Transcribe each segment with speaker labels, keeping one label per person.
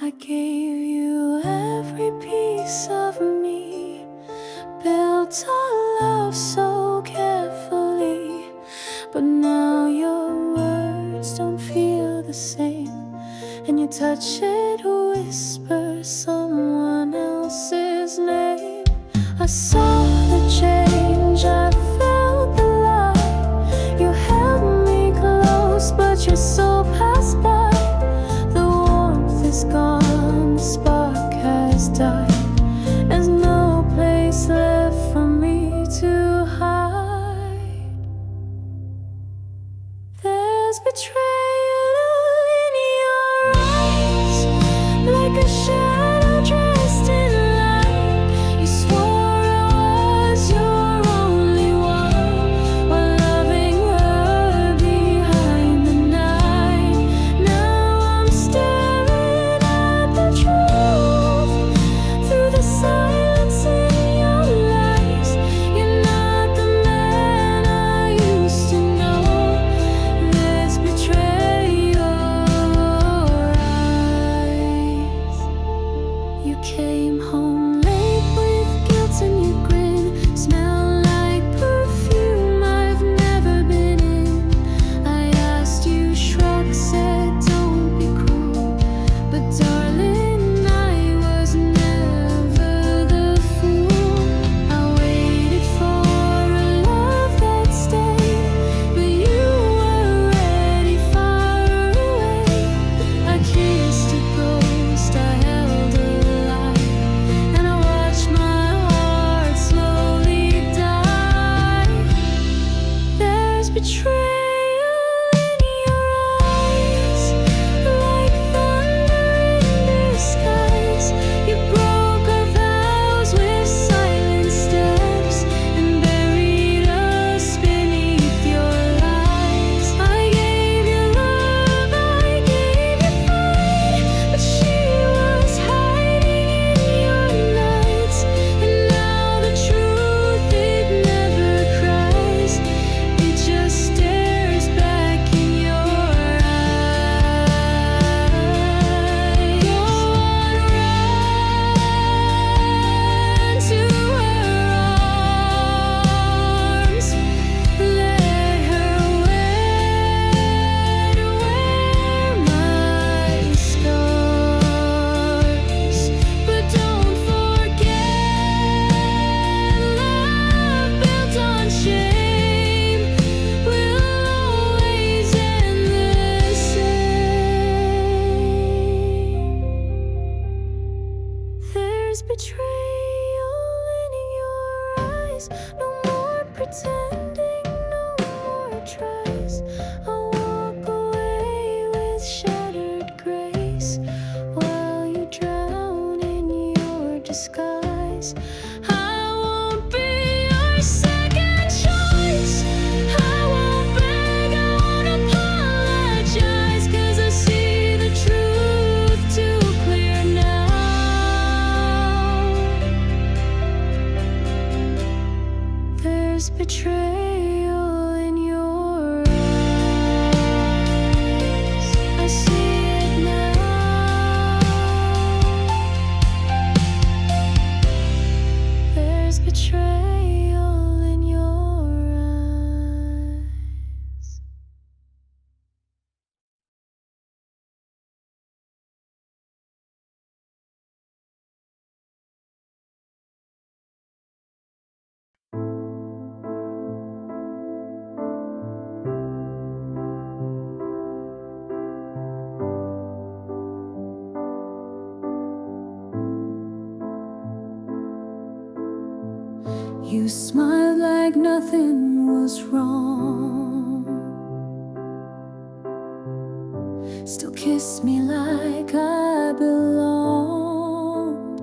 Speaker 1: I gave you every piece of me, built our love so carefully, but now your words don't feel the same, and your touch it whispers someone else's name. I saw the change, I felt the light. You held me close, but your soul passed by. The warmth is gone, the spark has died. There's no place left for me to hide. There's betrayal in your eyes, like a shadow dressed in light. You swore I was your only one, while loving her behind the night. Now I'm staring at the truth through the silence in your lies. You're not the man I used to know. There's betrayal in your eyes. You came home late with guilt and your grin, smell like perfume I've never been in. I asked you, shrugged, said don't be cruel, but darling, I was never the fool. I waited for a love that stayed, but you were already far away. I kissed a ghost, I held a light, and I watched my heart slowly die. There's betrayal in your eyes, like thunder in disguise. You broke our vows with silent steps and buried us beneath your lies. I gave you love, I gave you fight, but she was hiding in your nights. And now the truth, it never cries, it just stares back in your eyes. Go on, run to her arms, let her wear my scars. But don't forget, love built on shame will always end the same. There's betrayal in your eyes. No more pretending, no more tries. I walk away with shattered grace, while you drown in your disguise. I won't be your second choice. I won't beg, I won't apologize, 'cause I see the truth too clear now. There's betrayal in your eyes. I see it now. There's betrayal in your eyes. You smiled like nothing was wrong, still kiss me like I belonged.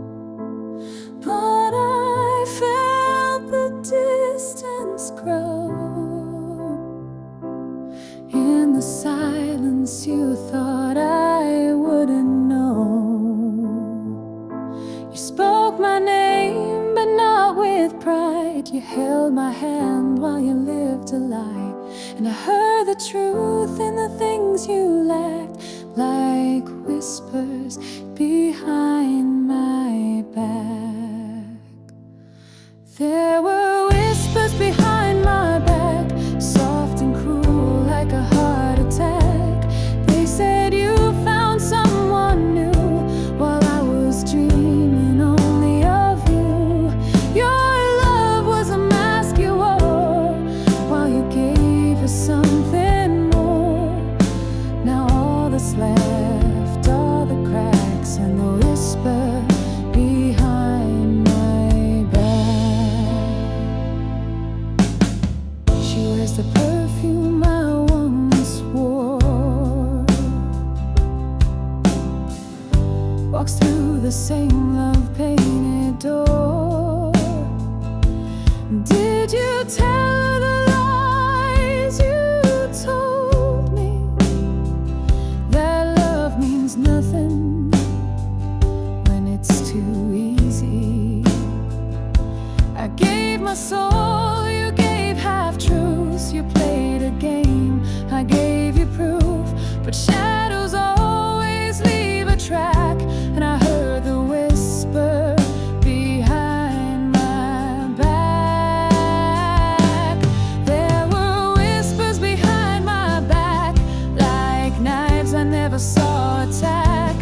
Speaker 1: But I felt the distance grow. In the silence you thought I wouldn't know. You spoke my name, but not with pride. You held my hand while you lived a lie. And I heard the truth in the things you lacked, like whispers just left all the cracks and the whisper behind my back. She wears the perfume I once wore, walks through the same love-painted door. Did you tell her the lies you told me? That love means nothing when it's too easy. I gave my soul, you gave half-truths. You played a game, I gave you proof. But shadows always leave a track, and I heard the whisper behind my back. There were whispers behind my back, like knives I never saw attack.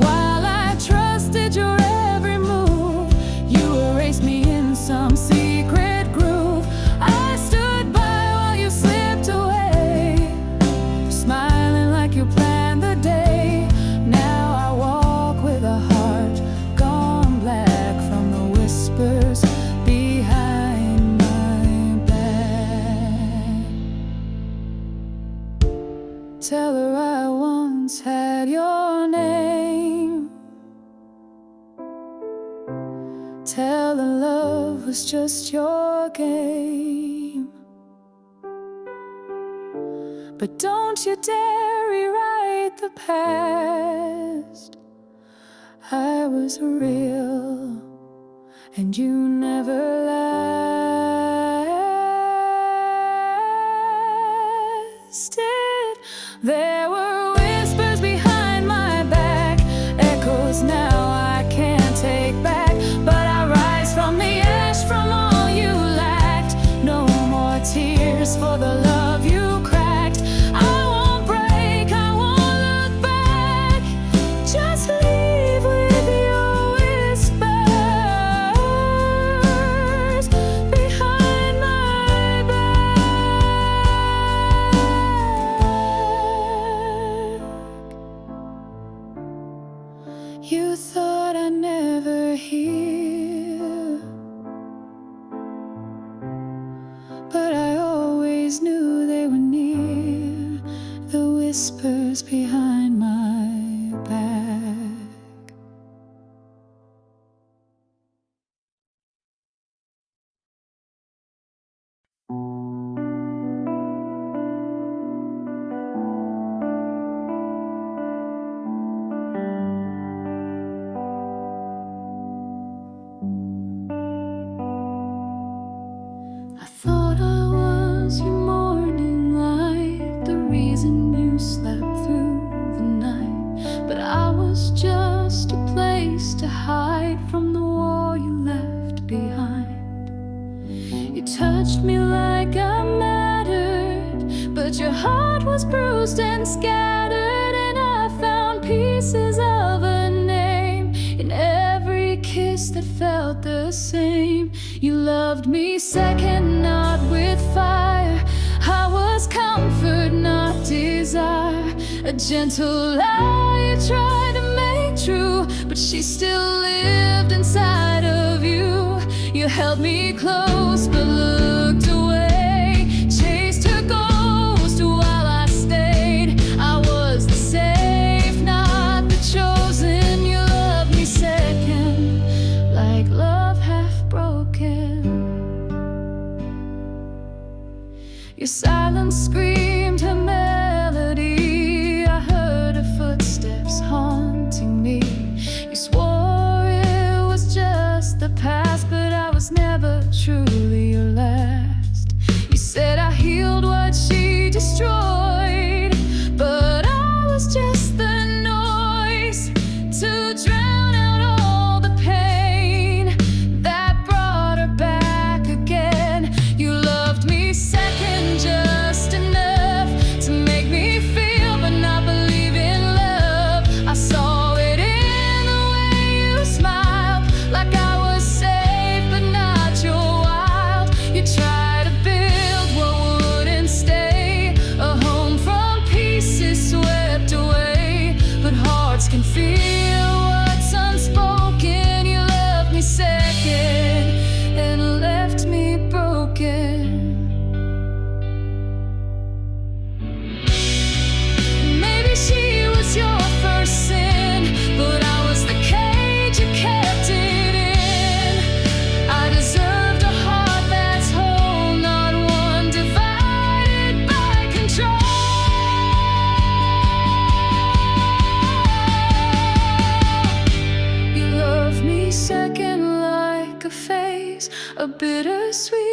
Speaker 1: While I trusted your every move, you erased me in some secret groove. I stood by while you slipped away, smiling like you planned the day. Now I walk with a heart gone black from the whispers behind my back. Tell her I once had your name. Tell her love was just your game. But don't you dare rewrite the past. I was real and you never lasted. There were whispers behind my back, echoes now I can't take back. But I rise from the ash, from all you lacked. No more tears for the love you cracked. I won't break, I won't look back. Just leave with your whispers behind my back. You thought I'd never hear, but I always knew they were near, the whispers behind my back. I thought I was your morning light, the reason you slept through the night. But I was just a place to hide from the war you left behind. You touched me like I mattered, but your heart was bruised and scattered. And I found pieces of a name in every kiss that felt the same. You loved me second, not with fire. I was comfort, not desire. A gentle lie you tried to make true, but she still lived inside of you. You held me close but looked away, chased her ghost while I stayed. I was the safe, not the chosen. You loved me second, like love half broken. Your silence screamed her melody. I heard her footsteps haunting me. You swore it was just the past, but I was never truly your last. You said I healed what she destroyed, but I was just the noise to drown out all the pain that brought her back again. You loved me second, just enough.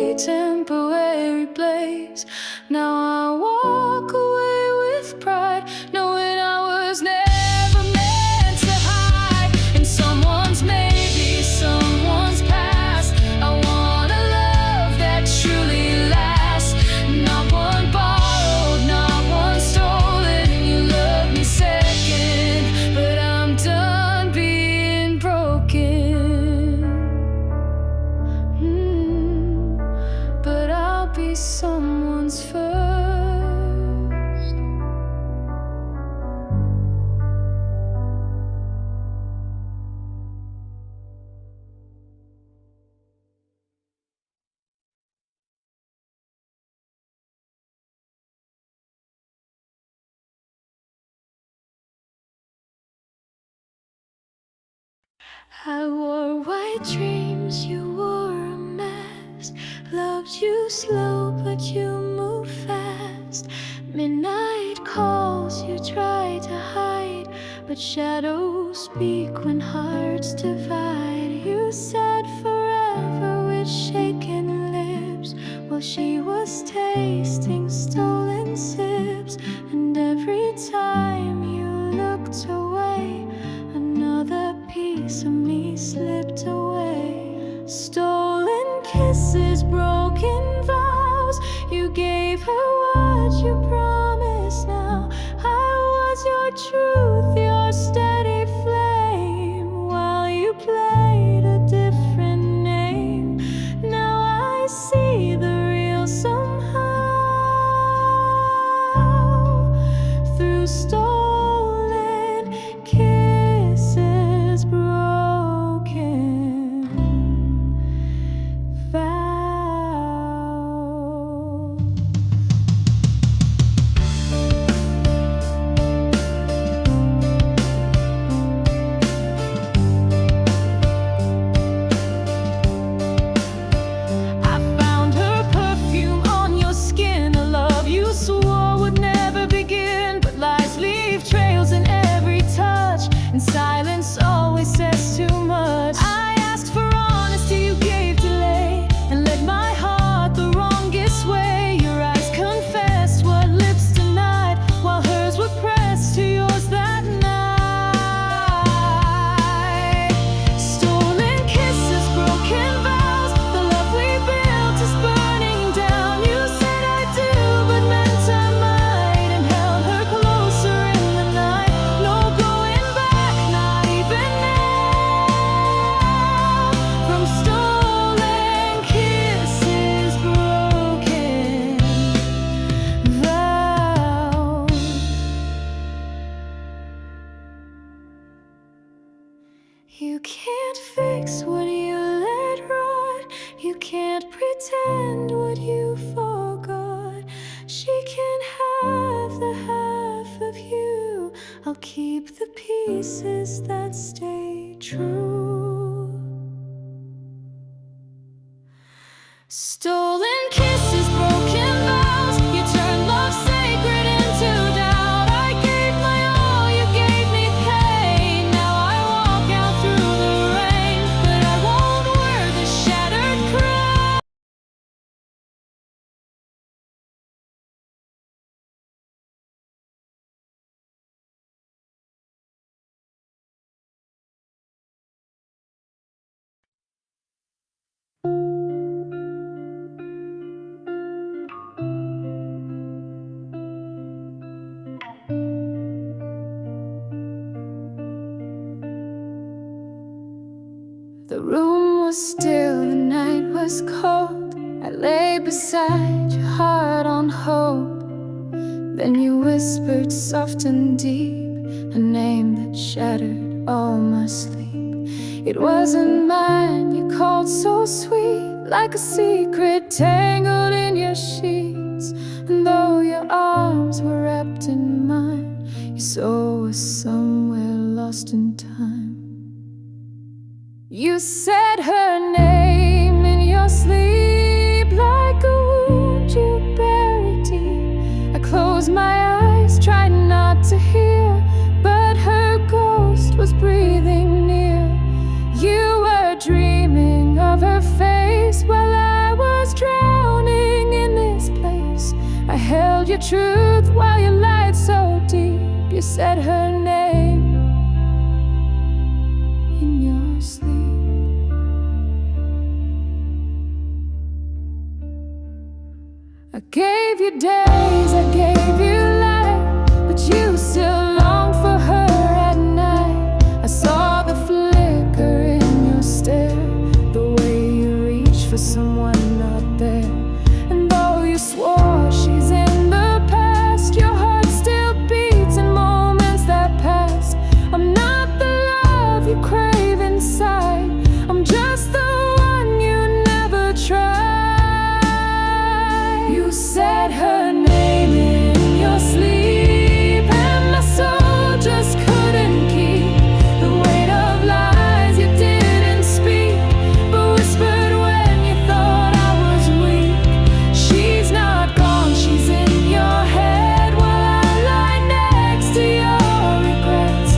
Speaker 1: empty temporary blaze. Now I walk away with pride, knowing I was never meant to hide in someone's maybe, someone's past. I want a love that truly lasts, not one borrowed, not one stolen. You love me second, but I'm done being broken. But I'll be someone's first. I wore white dreams, you wore a mask. Loved you slow, but you move fast. Midnight calls, you try to hide, but shadows speak when hearts divide. You said forever with shaken lips, while she was tasting stolen sips. And every time you looked away, another piece of me slipped away. Stolen kisses, broken vows. You gave her what you promised now. I was your truth, your steady flame, while you played a different name. Now I see the real somehow, through stolen kisses, broken vows. I found her perfume on your skin, a love you swore would never begin, but lies leave trails in every touch, and silence always says too much. I asked for honesty, you gave delay, and led my heart the wrongest way. Your eyes confessed what lips denied, while hers were pressed to yours that night. Stolen kisses, broken vows. The love we built is burning down. You said I do, but meant I might, and held her closer in the night. No going back, not even now. From stolen kisses, broken vows. You can't fix what you let rot. You can't pretend what you forgot. She can have the half of you. I'll keep the pieces that stay true. Stolen kisses, broken vows. You turned love sacred into doubt. I gave my all, you gave me pain. Now I walk out through the rain, but I won't wear the shattered crown. The room was still, the night was cold. I lay beside your heart on hold. Then you whispered soft and deep, a name that shattered all my sleep. It wasn't mine, you called so sweet, like a secret tangled in your sheets. And though your arms were wrapped in mine, your soul was somewhere lost in time. You said her name in your sleep, like a wound you buried deep. I closed my eyes, tried not to hear, but her ghost was breathing near. You were dreaming of her face while I was dreaming truth while you lied so deep. You said her name in your sleep. I gave you days, I gave you light, but you still long for her at night. I saw the flicker in your stare, the way you reach for someone not there. And though you swore she's in the past, your heart still beats in moments that passed. I'm not the love you crave inside, I'm just the one you never tried. You said her name in your sleep, and my soul just couldn't keep the weight of lies you didn't speak, but whispered when you thought I was weak. She's not gone, she's in your head while I lie next to your regrets.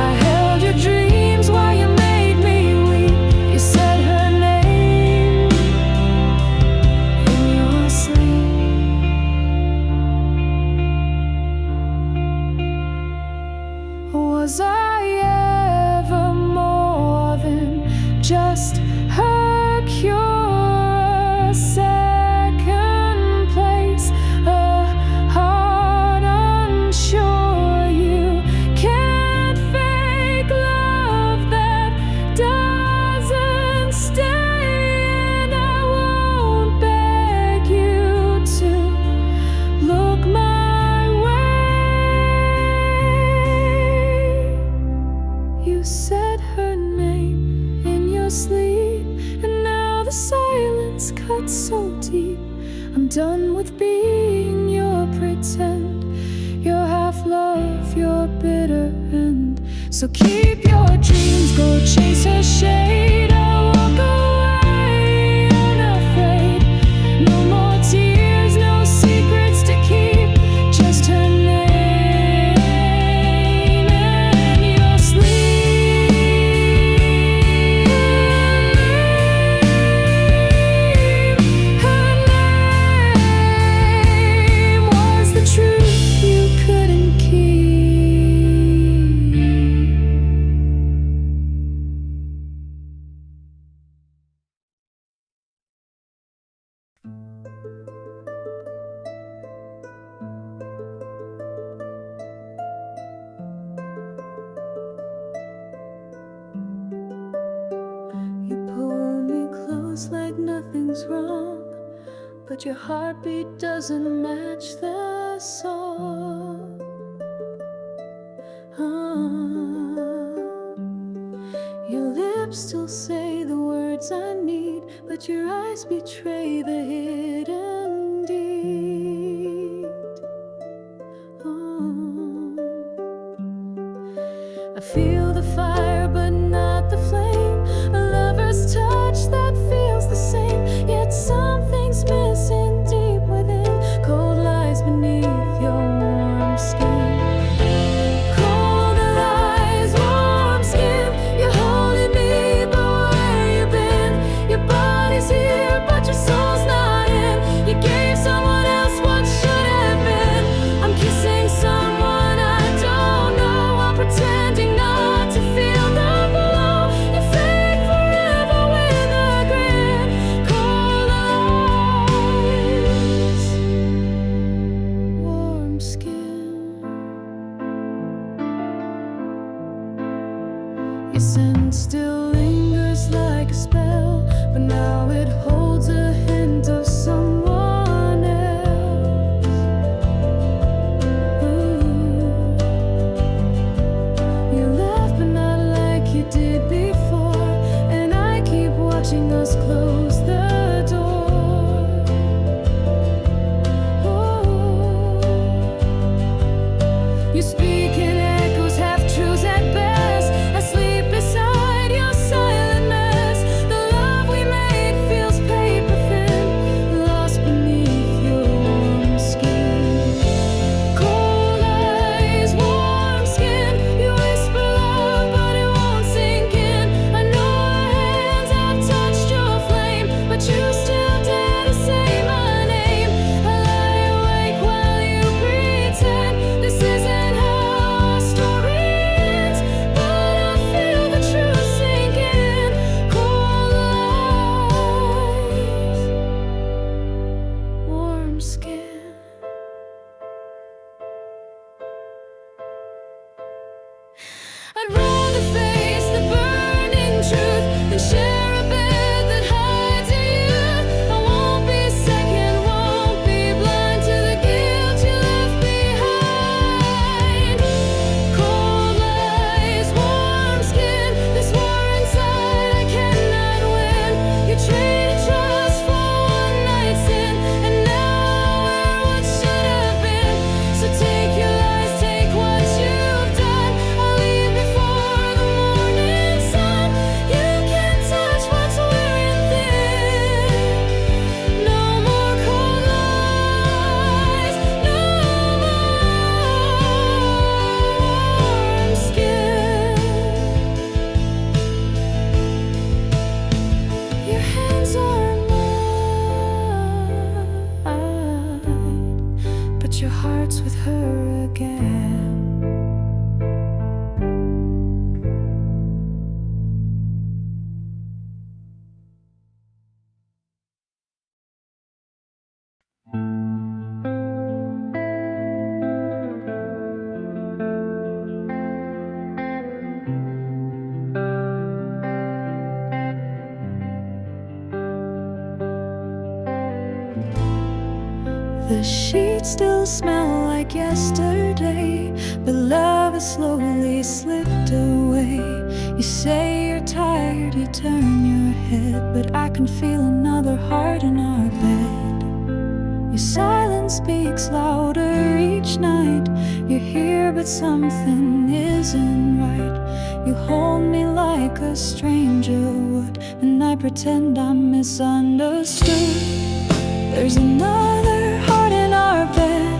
Speaker 1: I held your dreams while you made me weep. You said her name in your sleep. Was I ever more than just her cure? A second place, a heart unsure. You can't fake love that doesn't stay, and I won't beg you to look my way. You said her name in your sleep, and now the silence cuts so deep. I'm done with being your pretend, your half love, your bitter end. So keep your dreams, go chase her shade. I'll walk away unafraid. No more tears, no secrets to keep, just her name in your sleep. Her name was the truth you couldn't keep. You pull me close like nothing's wrong, but your heartbeat doesn't match the song. Your lips still say the words I need, but your eyes betray the hidden deed. I feel the fire, but not the flame. A lover's touch that feels the same, yet something's missing deep within. Cold lies beneath your warm skin. Cold lies, warm skin. You're holding me, but where you been? Your body's here, but your soul's not in. You gave someone else what should have been. I'm kissing someone I don't know. I'm pretending not to feel the glow. You fake forever with a grin. Cold eyes, warm skin. Your scent still lingers like a spell, but now it holds a hint of someone else. You left, but not like you did before, and I keep watching us close the door. You speak in echoes, half truths at best. I sleep beside your silent mess. The love we made feels paper thin, lost beneath your warm skin. Cold eyes, warm skin. You whisper love, but it won't sink in. I know our hands have touched your flame, but you still The sheets still smell like yesterday, but love has slowly slipped away. You say you're tired, you turn your head, but I can feel another heart in our bed. Your silence speaks louder each night. You're here but something isn't right. You hold me like a stranger would, and I pretend I'm misunderstood. There's another heart in our bed,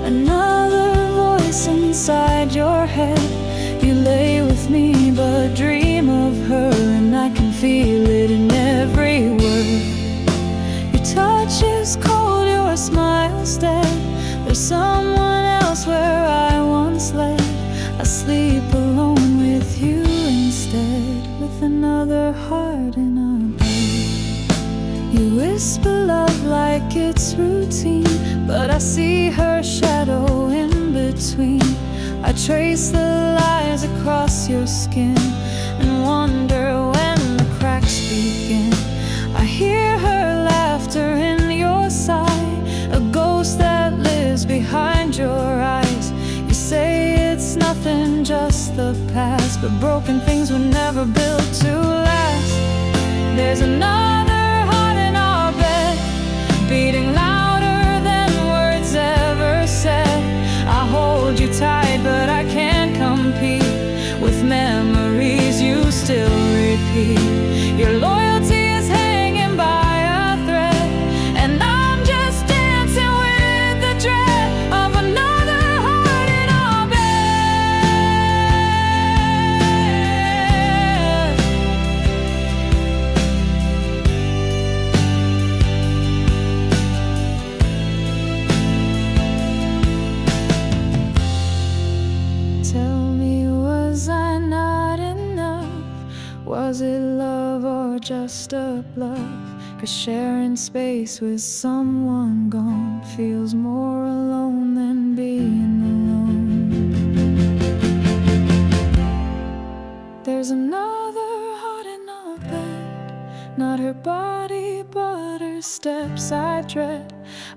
Speaker 1: another voice inside your head. You lay with me but dream of her, and I can feel it in every word. Your touch is cold, your smile's dead. There's someone else where I once led. I sleep alone with you instead, with another heart in our bed. You whisper love like it's routine, but I see her shadow in between. I trace the lines across your skin and wonder when the cracks begin. I hear her laughter in your sigh, a ghost that lives behind your eyes. You say it's nothing, just the past, but broken things were never built to last. There's another heart in our bed, beating louder than words ever said. I hold you tight, but I can't compete with memories you still repeat. Your loyalty is hanging by a thread, and I'm just dancing with the dread of another heart in our bed. Tell me, was I not enough? Was it love or just a bluff? 'Cause sharing space with someone gone feels more alone than being alone. There's another heart in our bed, not her body but her steps I dread.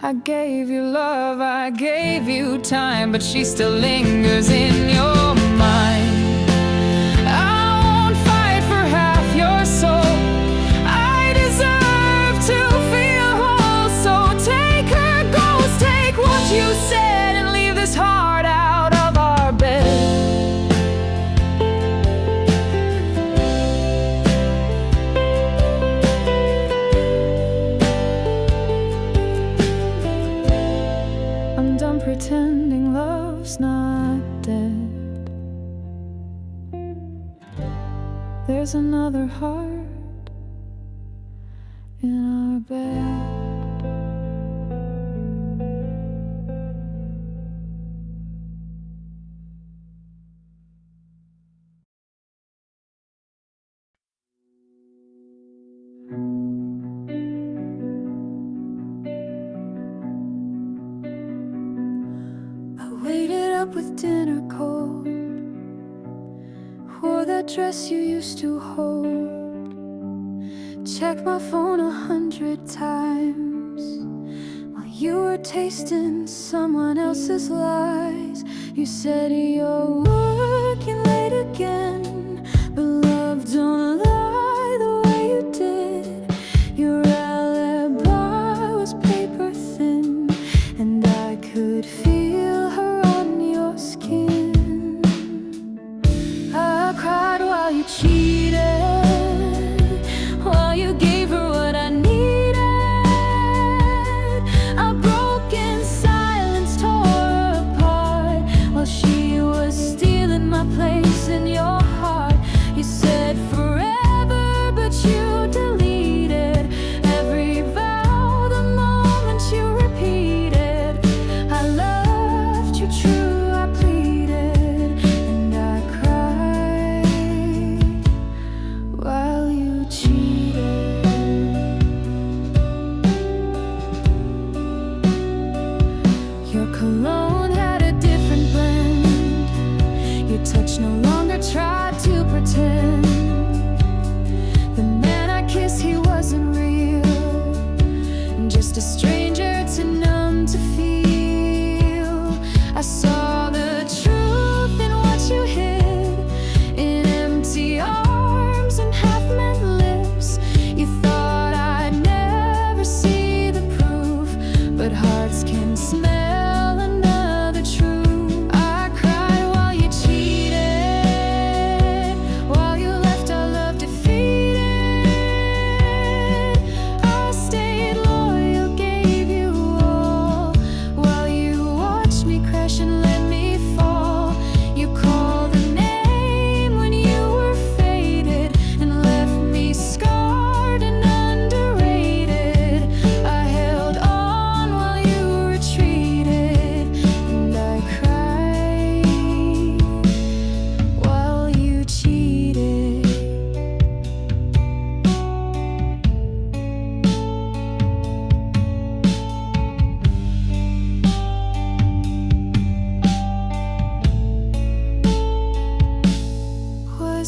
Speaker 1: I gave you love, I gave you time, but she still lingers in your mind. I won't fight for half your soul. I deserve to feel whole. So take her ghost, take what you said, and leave this heart out of our bed. I'm done pretending love's not dead. There's another heart in our bed. I waited up with dinner cold, wore that dress you used to hold, checked my phone 100 times while you were tasting someone else's lies. You said you're working late again, but love don't lie the way you did. Your alibi was paper thin, and I could feel her on your skin. I cried while you cheated, while you gave her what I needed. A broken silence tore her apart while she was stealing my place in your heart. You said forever, but you deleted every vow the moment you repeated. I loved you true, I pleaded, and I cried while you cheated. Your cologne had a different blend. Your touch no longer tried to pretend. The man I kissed, he wasn't real, just a stranger to numb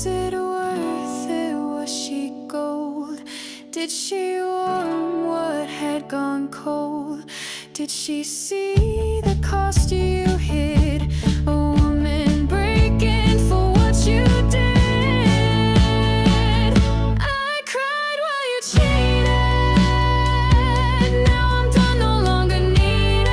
Speaker 1: Was it worth it? Was she gold? Did she warm what had gone cold? Did she see the cost you hid? A woman breaking for what you did. I cried while you cheated. Now I'm done, no longer needed.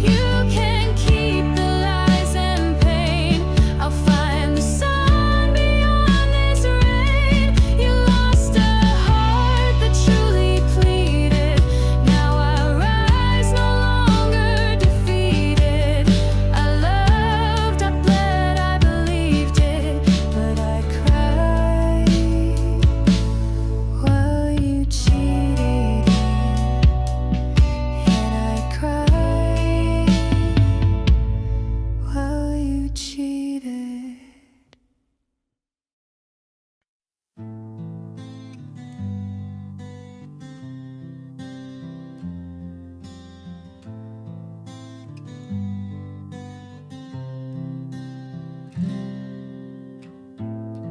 Speaker 1: You can keep the lies and pain. I'll find the sun beyond this rain. You lost a heart that truly pleaded. Now I rise, no longer defeated. I loved, I bled, I believed it, but I cried while you cheated. And I cried while you cheated.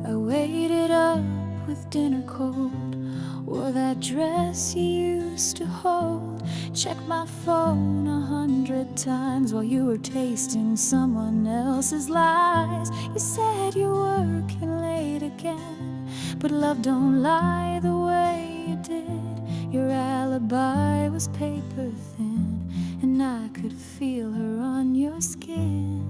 Speaker 1: I waited up with dinner cold, wore that dress you used to hold, checked my phone 100 times while you were tasting someone else's lies. You said you were working late again, but love don't lie the way you did. Your alibi was paper thin, and I could feel her on your skin.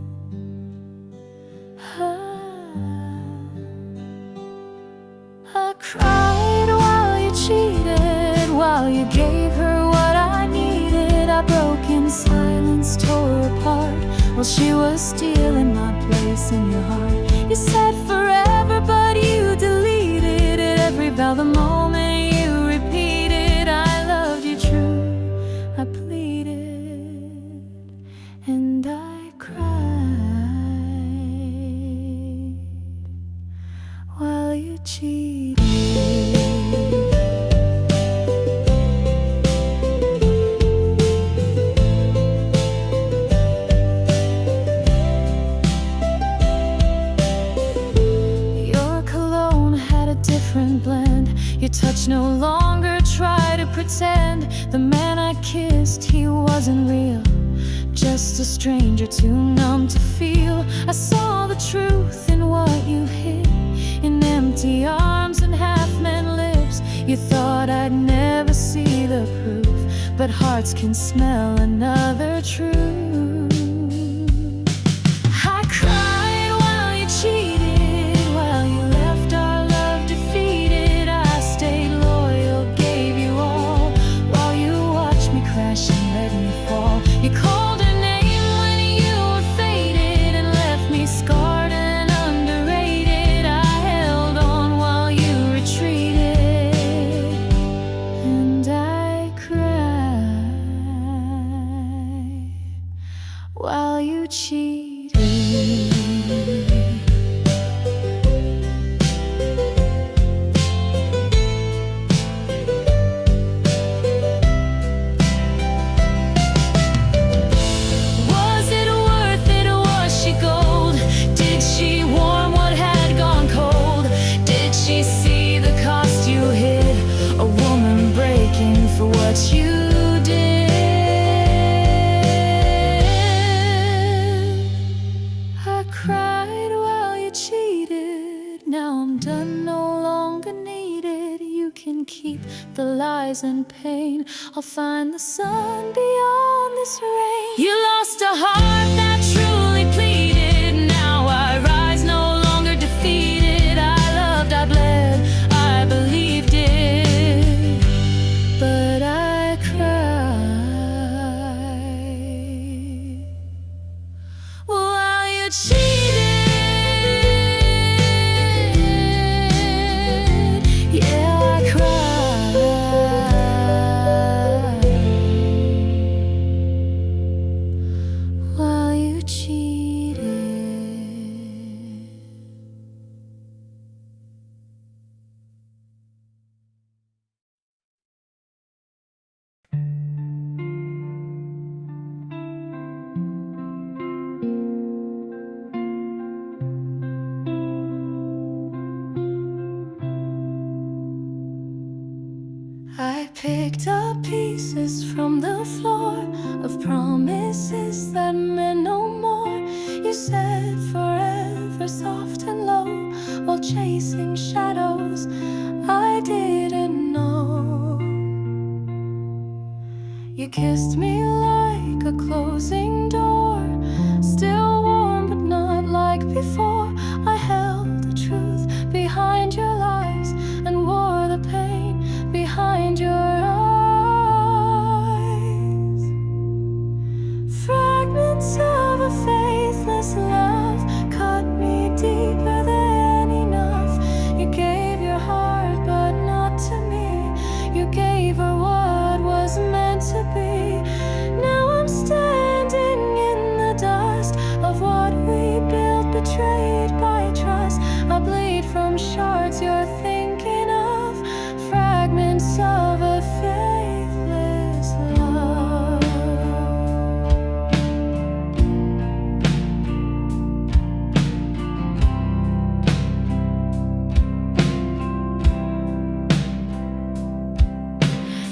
Speaker 1: I cried while you cheated, while you gave her what I needed. I broke in silence, tore her apart, while she was stealing my place in your heart. You said forever, but you deleted it. Every vow the moment you repeated, I loved you true, I pleaded, and I cried while you cheated. Your cologne had a different blend. Your touch no longer tried to pretend. The man I kissed, he wasn't real, just a stranger too numb to feel. I saw the truth in what you hid, in empty arms and half-meant lips. You thought I'd never see the proof, but hearts can smell another truth. I cried while you cheated, while you left our love defeated. I stayed loyal, gave you all, while you watched me crash and let me fall. You called her name when you were faded, and left me scarred and underrated. I held on while you retreated, and I cried while you cheated. Was it worth it? Was she gold? Did she warm what had gone cold? Did she see the cost you hid? A woman breaking for what you did. I cried while you cheated. Now I'm done, no longer needed. You can keep the lies and pain. I'll find the sun beyond this rain. You lost a heart that truly pleaded. Now I rise, no longer defeated. I loved, I bled, I believed it, but I cried while you cheated. Yeah, I cried while you the floor of promises that meant no more. You said forever soft and low, while chasing shadows I didn't know. You kissed me like a closing door, still warm but not like before. I held the truth behind your lies and wore the pain behind your eyes. Fragments of a faithless love cut me deeper than enough. You gave your heart but not to me. You gave her what was meant to be. Now I'm standing in the dust of what we built, betrayed by trust. I bleed from shards you're thinking of, fragments of a faithless love.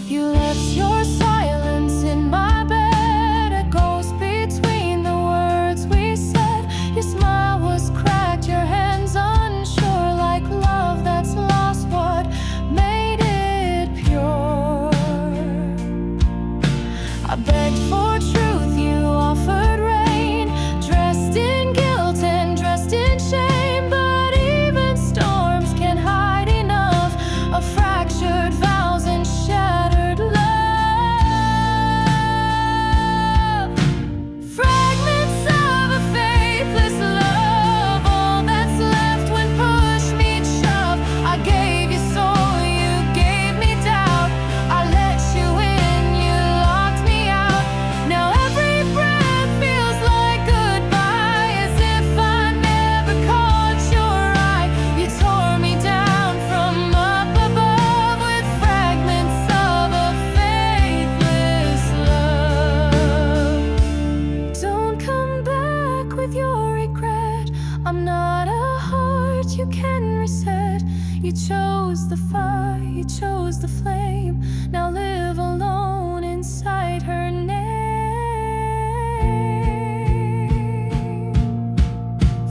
Speaker 1: You left your silence in my bed, a ghost between the words we said. Your smile was cracked, your hands unsure, like love that's lost what made it pure. I begged for truth, you offered rain, dressed in guilt and dressed in shame. But even storms can hide enough of fractured vows and shattered love. Fragments of a faithless love, all that's left when push meets shove. I gave you soul, you gave me doubt. I let you in, you locked me out. Now every breath feels like goodbye, as if I never caught your eye. You tore me down from up above with fragments of a faithless love. Don't come back with your regret. I'm not a heart you can reset. You chose the fire, you chose the flame. Now live alone inside her name.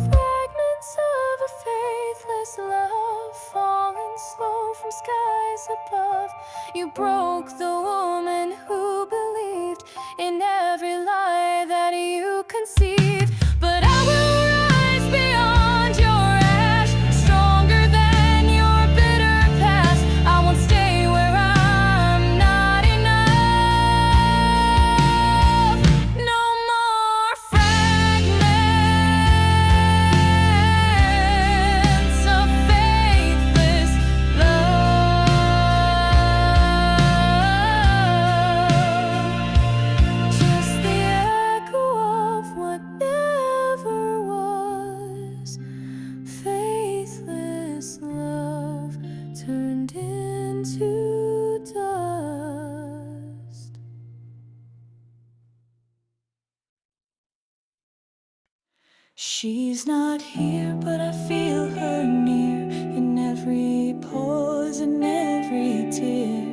Speaker 1: Fragments of a faithless love, falling slow from skies above. You broke the woman who believed in every lie that you conceived. But I will rise beyond your ash, stronger than your bitter past. I won't stay where I'm not enough. No more fragments of faithless love. Just the echo of what never was. Faithless love turned into dust. She's not here, but I feel her near, in every pause and every tear.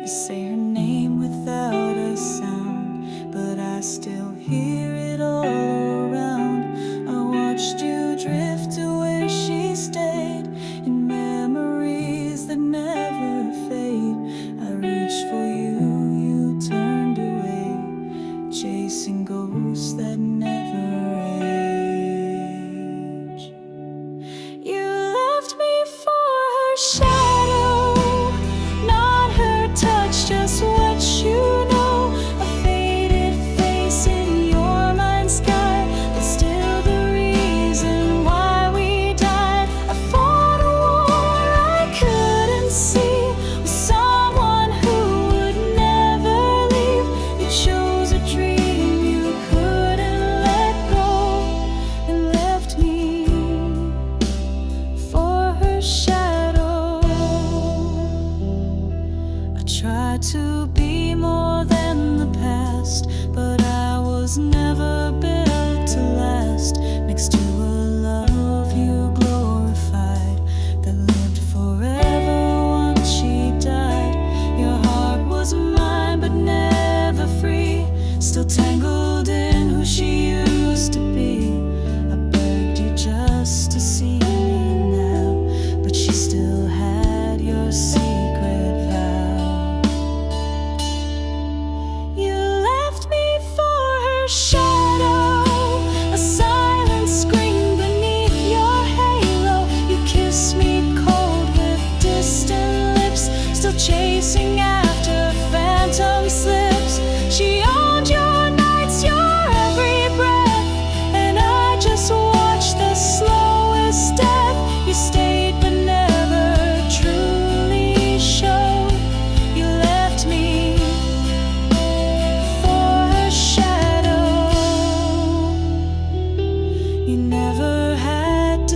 Speaker 1: You say her name without a sound, but I still hear it all around. I watched you drift to where she stayed, in memories that never fade. I reached for you, you turned away, chasing ghosts that never age. You left me for her shadow, not her touch, just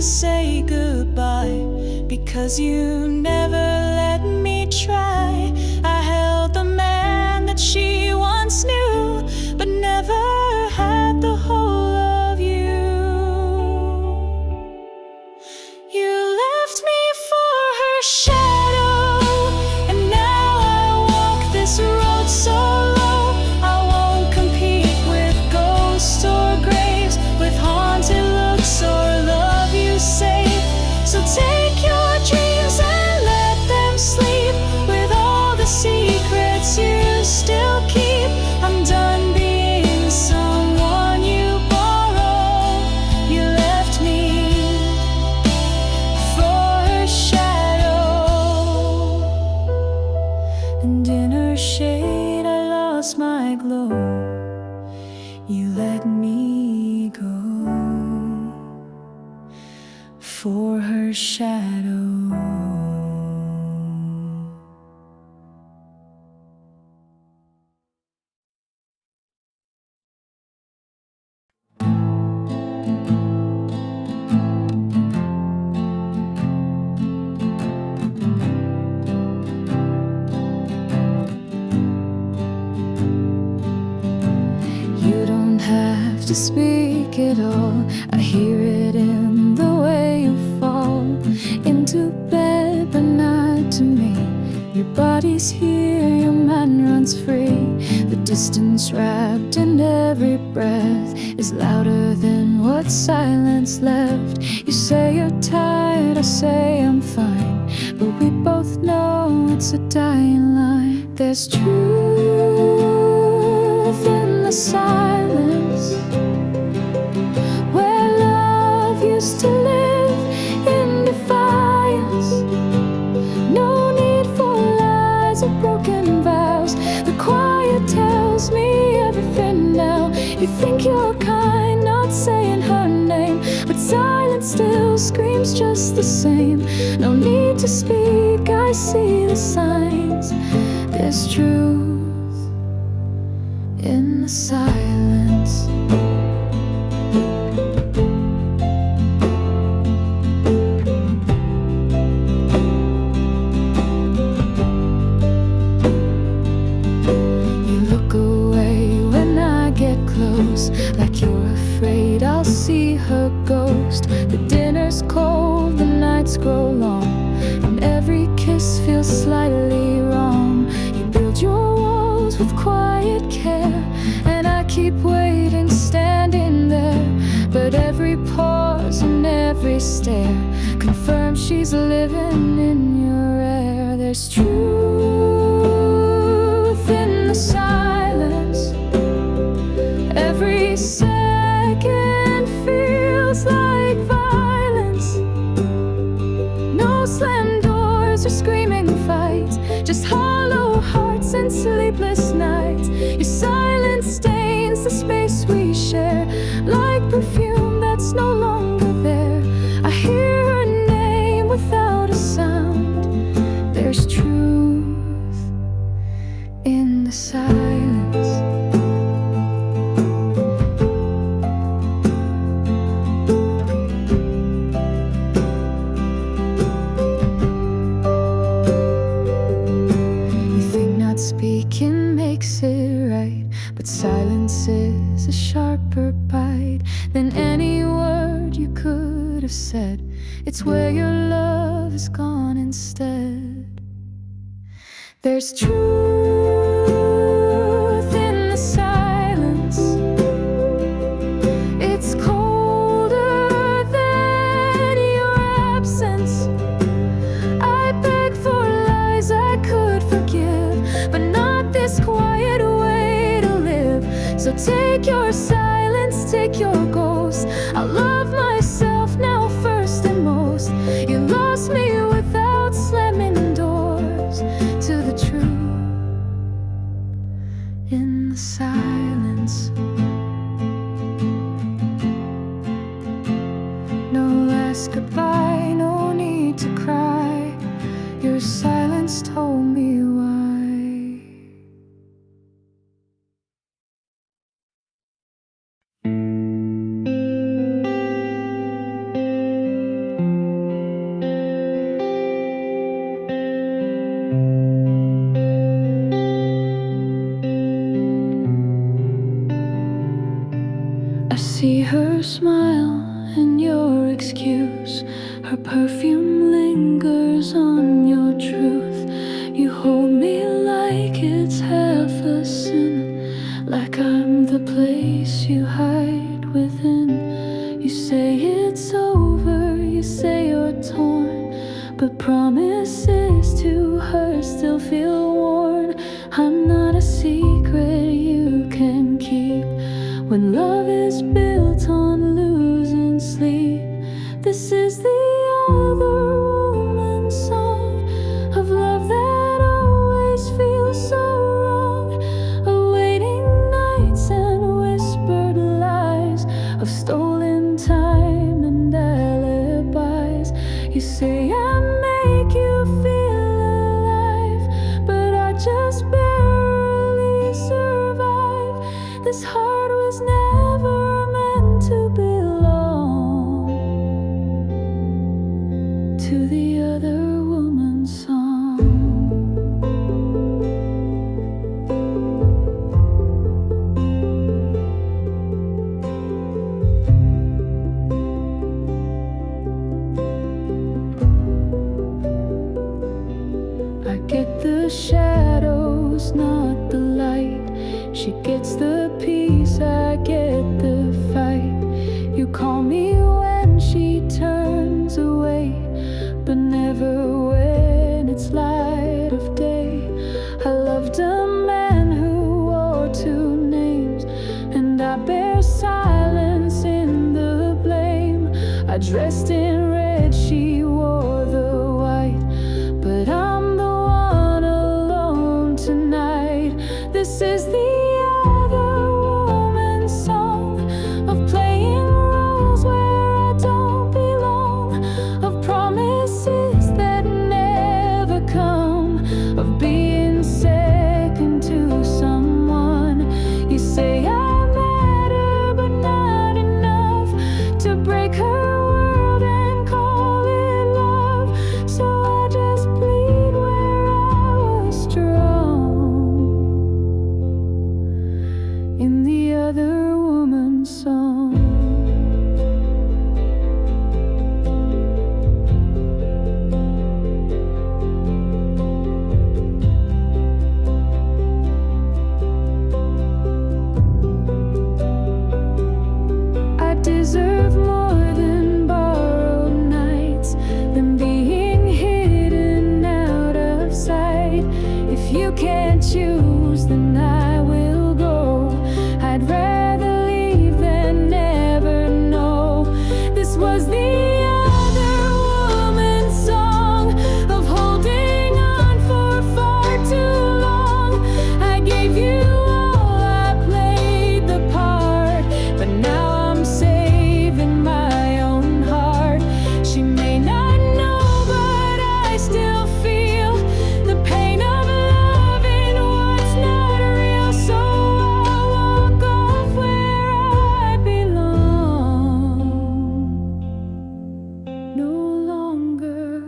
Speaker 1: say goodbye, because you never let me try. I held the man that she once knew, but never had the whole of you. You left me for her shadow, and now I walk this road so low. I won't compete with ghosts or graves, with haunted looks or love you safe. So take your dreams and let them sleep, with all the secrets you still keep. I'm done being someone you borrow. You left me for her shadow, and in her shade I lost my glow. You let me go for her shadow. You don't have to speak at all. I hear it in the way you fall into bed, but not to me. Your body's here, your mind runs free. The distance wrapped in every breath is louder than what silence left. You say you're tired, I say I'm fine, but we both know it's a dying line. There's truth in the silence, where love used to live in defiance. No need for lies or broken vows. The quiet tells me everything now. You think you're kind, not saying her name, but silence still screams just the same. No need to speak, I see the signs. There's truth in the silence. You look away when I get close, like you're afraid I'll see her ghost. The dinner's cold, the nights grow long, and every kiss feels slightly wrong. You build your walls with quiet care, and I keep waiting, standing there. But every pause and every stare confirms she's living in your air. There's truth in the silence. Every second feels like violence. No slam doors or screaming fights, just hollow hearts and sleepless nights. Your silence stains the space we share, like perfume that's no longer there. I hear her name without a sound. There's truth in the silence. You think not speaking makes it right, but silence is a sharper bite than any word you could have said. It's where your love is gone instead. There's truth in the silence. It's colder than your absence. I beg for lies I could forgive, but not this quiet way to live. So take your silence, take your ghost. I love myself now first and most. You lost me without slamming doors to the truth in the silence. No last goodbye, no need to cry. Your silence told me why. smile and your excuse. Her perfume lingers on your truth. You hold me like it's half a sin, like I'm the place you hide within. You say it's over, you say you're torn, but promises to her still feel worn. I'm not a secret you can keep when love is built on losing sleep. This is the other woman's song of love that always feels so wrong. Awaiting nights and whispered lies, of stolen time and alibis. You say I make you feel alive, but I just barely survive. This heart was never meant to belong to the other woman's song. I get the shadows, not the light. She gets the peace, I get the fight. You call me when she turns away, but never when it's light of day. I loved a man who wore two names, and I bear silence in the blame. I dressed in red, she wore the white, but I'm the one alone tonight. This is the other woman's song of playing roles where I don't belong, of promises that never come, of being second to someone. You say I matter, but not enough to break her world and call it love. So I just bleed where I was strong in the other woman's song. I deserve more than borrowed nights, than being hidden out of sight. If you can't choose, then I will go. I'd rather leave than never know. This was the other woman's song of holding on for far too long. I gave you all, I played the part, but now I'm saving my own heart. She may not know, but I still feel the pain of loving what's not real. So I walk off where I belong, no longer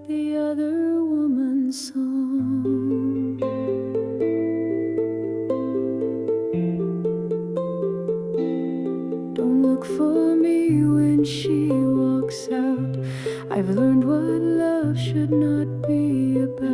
Speaker 1: the other woman's song. Don't look for me when she walks out. I've learned what love should not be about.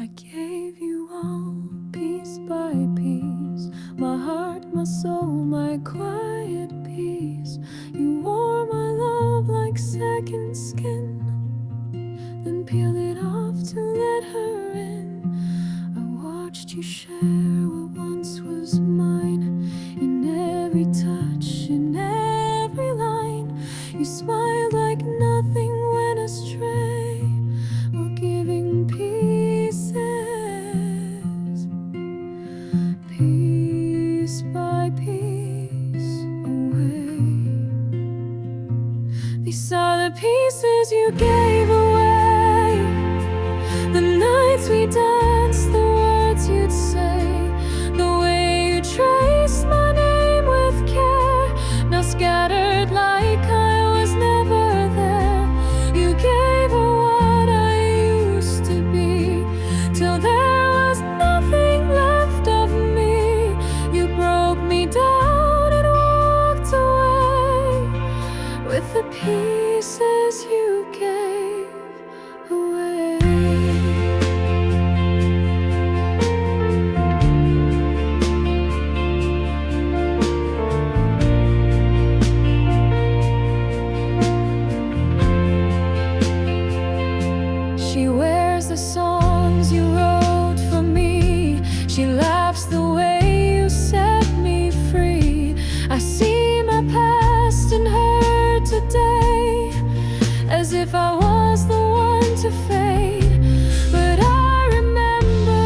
Speaker 1: I gave you all piece by piece, my heart, my soul, my quiet peace. You wore my love like second skin, then peeled it off to let her in. I watched you share what once was mine, in every touch, in every line. You smiled like nothing went astray, while giving pieces, piece by piece away. These are the pieces you gave away, the the pieces you gave away. She wears the songs you wrote for me. She laughs the way you set me free. I see my past in her today, as if I was the one to fade. But I remember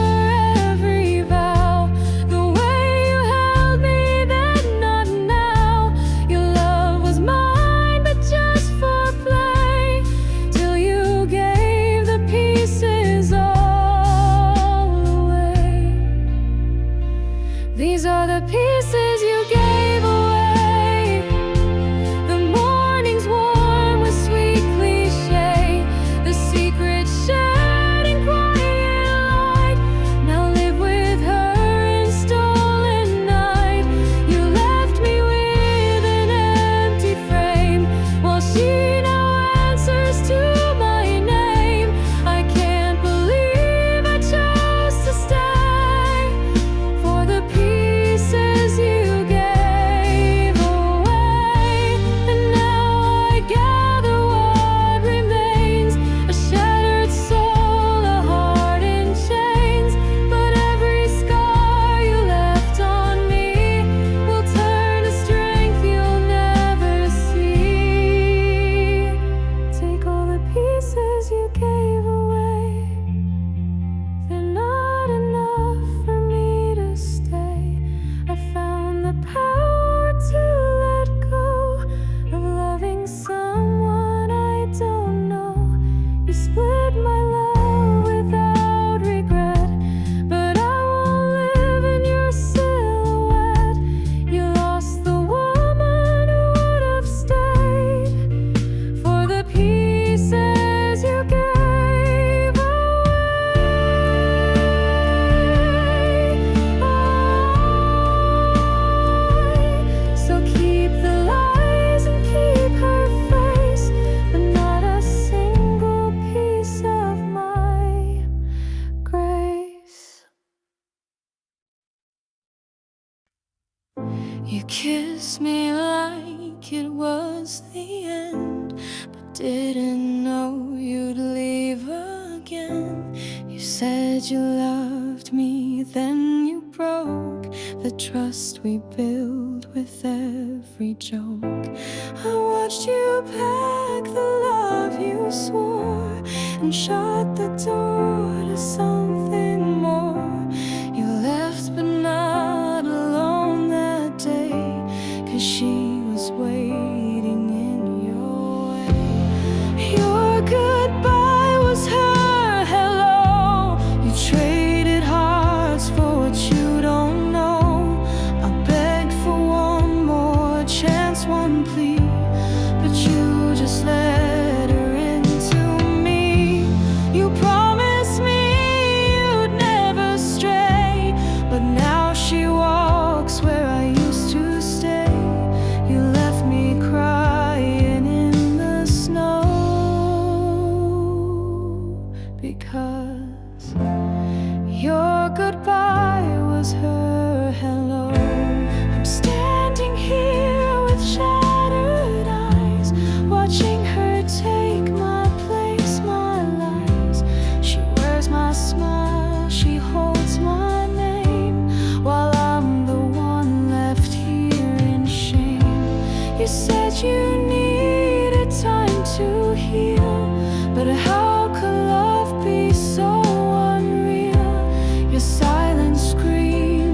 Speaker 1: every vow, the way you held me then, not now. Your love was mine, but just for play, till you gave the pieces all away. These are the pieces you gave away. The morning's warm with sweet cliche, the secret shared in quiet light. Now live with her in stolen night. You left me with an empty frame, while she now answers to my name. I can't believe I chose to stay for the pieces you gave away. And now I gather what remains, a shattered soul, a heart in chains. But every scar you left on me will turn to strength you'll never see. Take all the pieces you gave away. They're not enough for me to stay. I found the power to let go of loving someone I don't know. You split my love without regret, but I won't live in your silhouette. You lost the woman who would have stayed for the pieces you gave away. So keep the lies and keep her face, but not a single piece of my grace. You kissed me like it was the end, but didn't know you'd leave again. You said you loved me, then you broke the trust we built with every joke. I watched you pack the love you swore and shut the door to something more. You left but not alone that day, 'cause she was waiting in your way. Your goodbye was her hello. You traded hearts for what you don't know. I begged for one more chance, one plea, but you just let her into me. You promised me you'd never stray, but now she walks where I used to stay. You left me crying in the snow, because your goodbye was her hello. I'm standing here with shattered eyes, watching her take my place, my lies. She wears my smile, she holds my name, while I'm the one left here in shame. You said you needed time to heal, but how could love be so unreal? Your silence screams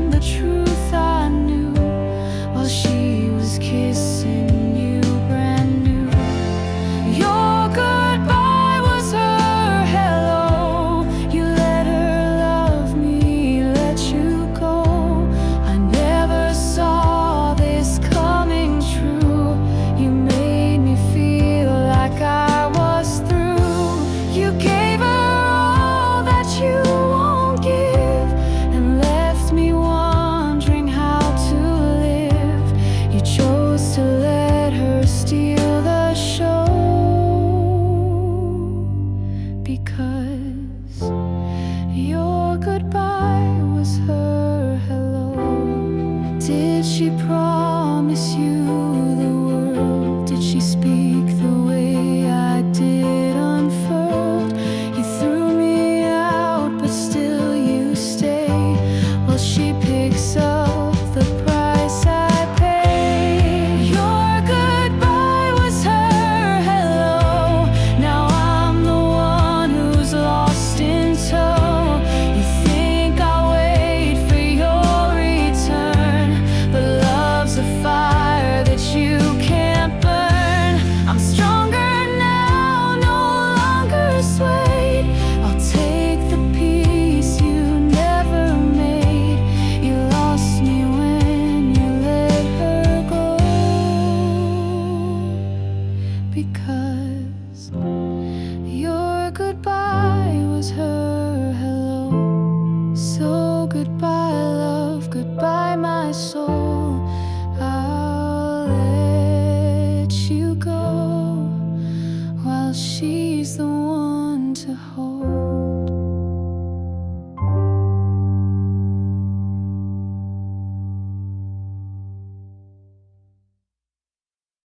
Speaker 1: goodbye love, goodbye my soul. I'll let you go while she's the one to hold.